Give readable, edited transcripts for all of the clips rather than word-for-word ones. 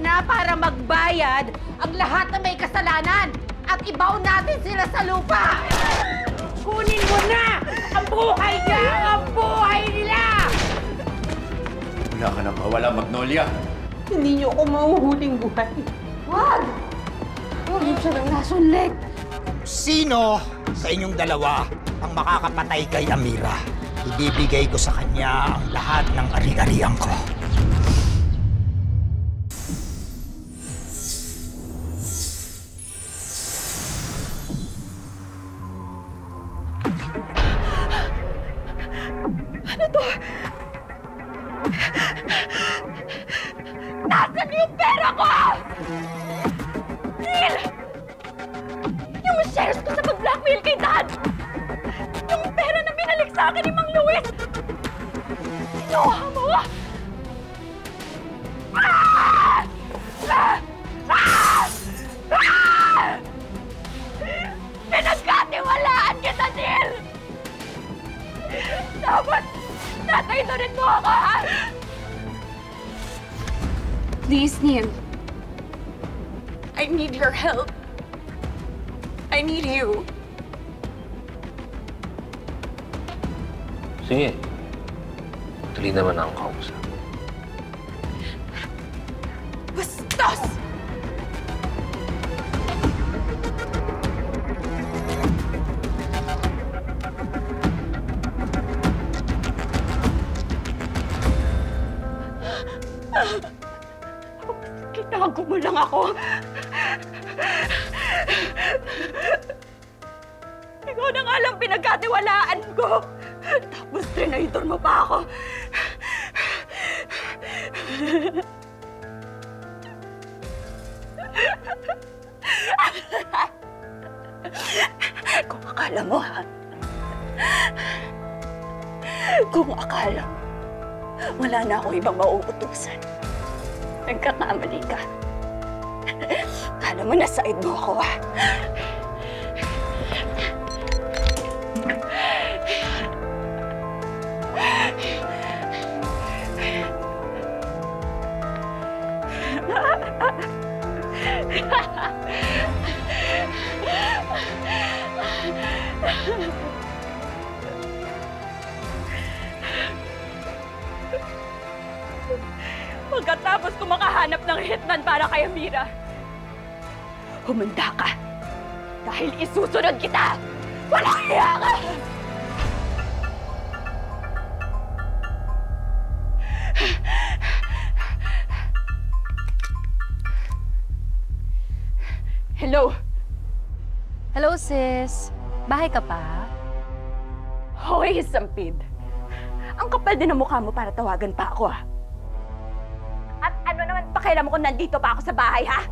na para magbayad ang lahat na may kasalanan at ibaon natin sila sa lupa! Kunin mo na ang buhay niya! Ang buhay nila! Wala ka nang mawala, Magnolia. Hindi niyo ako mahuhuling buhay. Wag! Huwag siya nang nasunlik. Sino sa inyong dalawa ang makakapatay kay Amira? Ibibigay ko sa kanya ang lahat ng ari-arian ko. Ano to? Nasaan yung pera ko? Neil! Yung shares ko sa pag-blackmail kay Dad! Yung pera na binalik sa akin ni Mang Luis! Kinuha mo! Ah! Ah! Ah! Ah! Pinagkatiwalaan kita, Neil! Dapat natay-turin mo ako, ha? Please, Neil. I need your help. I need you. Sige. Tuloy naman ang kausap. Bastos! Kinago mo lang ako. Ikaw na nga lang pinagkatiwalaan ko. Tapos trinaitor mo pa ako. Kung akala mo, ha? Kung akala mo, wala na ako ibang mauutusan. Nagkakamali ka. Kala mo na side mo ako, ha? Pagkatapos ko makahanap ng hitman para kay Amira, humanda ka. Dahil isusunod kita! Walang hiya ka! Hello? Hello, sis. Bahay ka pa? Hoy, Sampid. Ang kapal din ng mukha mo para tawagan pa ako, ha? At ano naman pakialam mo kung nandito pa ako sa bahay, ha?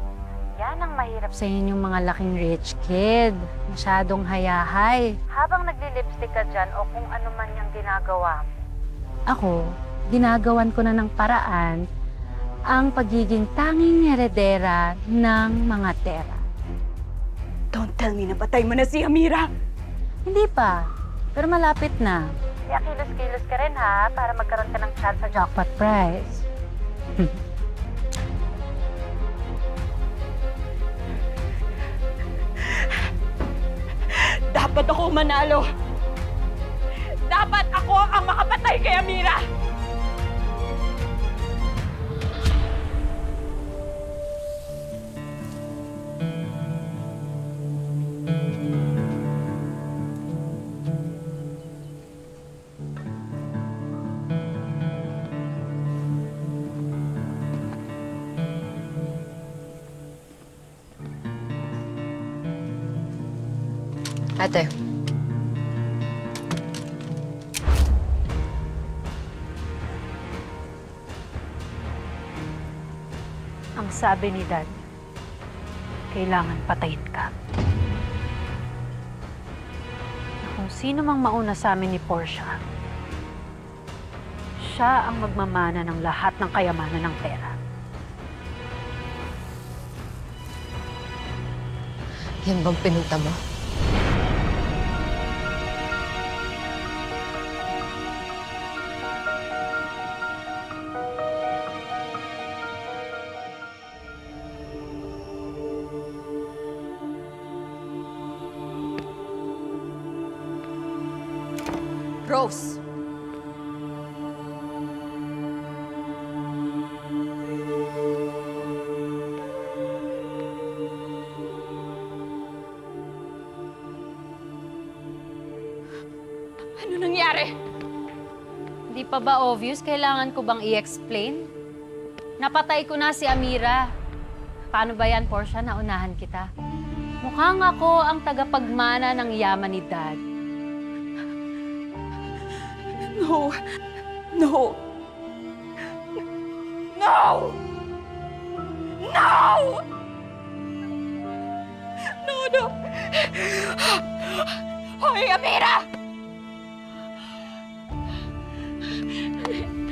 Yan ang mahirap sa inyong mga laking rich kid. Masyadong hayahay. Habang nagli-lipstick ka dyan o kung ano man yung ginagawa mo. Ako, ginagawan ko na ng paraan ang pagiging tanging heredera ng mga tera. Don't tell me na patay mo na si Amira. Hindi pa, pero malapit na. Kaya kilos-kilos ka rin ha, para magkaroon ka ng chance sa jackpot prize. Dapat ako manalo. Dapat ako ang makapatay kay Amira. Ate. Ang sabi ni Dad, kailangan patayin ka. Na kung sino mang mauna sa amin ni Portia, siya ang magmamana ng lahat ng kayamanan ng pera. Yan bang pinunta mo? Rose! Ano nangyari? Hindi pa ba obvious? Kailangan ko bang i-explain? Napatay ko na si Amira. Paano ba yan, Portia? Naunahan kita. Mukhang ako ang tagapagmana ng yaman ni Dad. No! No! No! No! No, no! Hoy, Amira!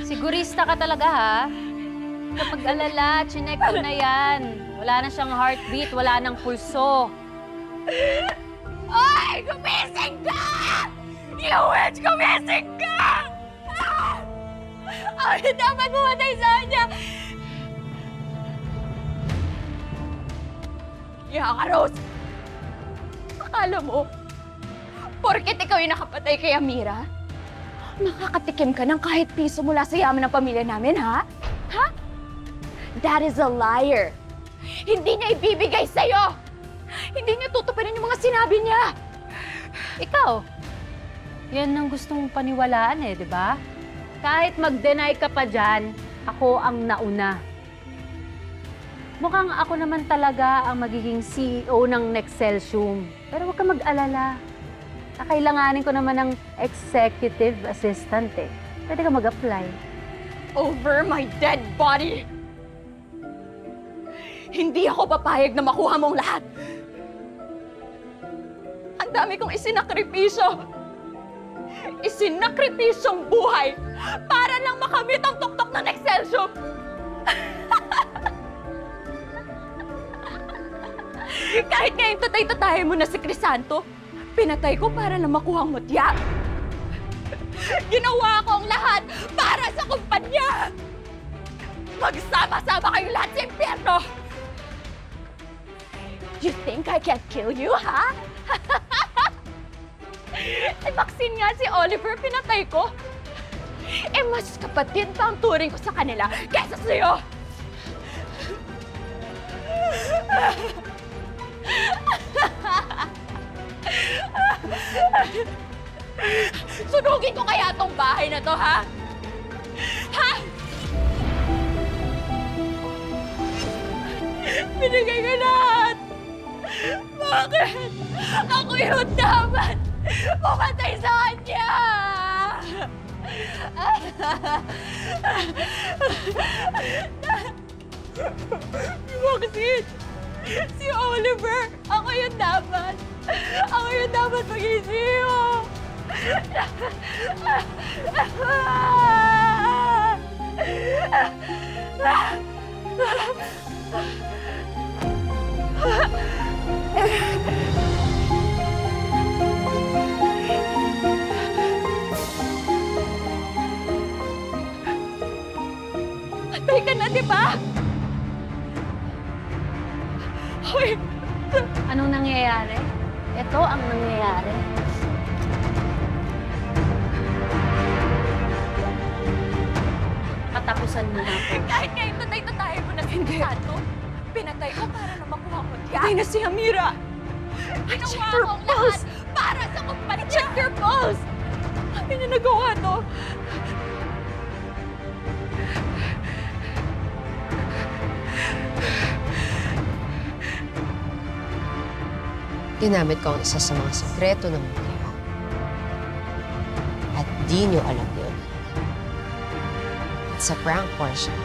Sigurista ka talaga, ha? Kapag alala, chinek ko na yan. Wala na siyang heartbeat, wala nang pulso. Ay! Gumising ka! You witch! Gumising ka! Ay, dapat pumatay sa kanya! Yaka, Rose! Akala mo, porket ikaw yung nakapatay kay Amira, makakatikim ka ng kahit piso mula sa yaman ng pamilya namin, ha? Ha? That is a liar! Hindi niya ibibigay sa'yo! Hindi niya tutuparin yung mga sinabi niya! Ikaw, yan ang gusto mong paniwalaan eh, di ba? Kahit mag-deny ka pa dyan, ako ang nauna. Mukhang ako naman talaga ang magiging CEO ng Nexcelsium. Pero huwag ka mag-alala. Kakailanganin ko naman ng executive assistant eh. Pwede ka mag-apply. Over my dead body! Hindi ako papayag na makuha mong lahat! Ang dami kong isinakripisyo! Isinakripisyong buhay para lang makamit ang tuktok ng Excelsior! Kahit ngayon tatay-tatayin mo na si Crisanto, pinatay ko para lang makuha ang mutya. Ginawa ko ang lahat para sa kumpanya! Magsama-sama kayong lahat sa impyerno! You think I can't kill you, ha? Si Maxine nga, si Oliver, pinatay ko. Eh, mas kapatid pa ang turing ko sa kanila kaysa sa'yo! Sunugin ko kaya tong bahay na to, ha? Ha? Binigay ko lahat! Bakit? Ako yung dapat pumatay sa kanya! Maxine! Si Oliver! Ako yung dapat! Ako yung dapat mag-isiyo! Patay ka na, di ba? Hoy! Anong nangyayari? Ito ang nangyayari. Katapusan mo na ako. Kahit ngayon tatay-tatayin mo na si Crisanto, pinatay ko para na makuha mo diyan. Patay na si Amira! Ginawa ko ang lahat para sa kumpanya! Check your pulse! Hindi niya nagawa to. Ginamit ko ang isa sa mga sekreto ng mundo. At di nyo alam yun. It's a prank, Portia.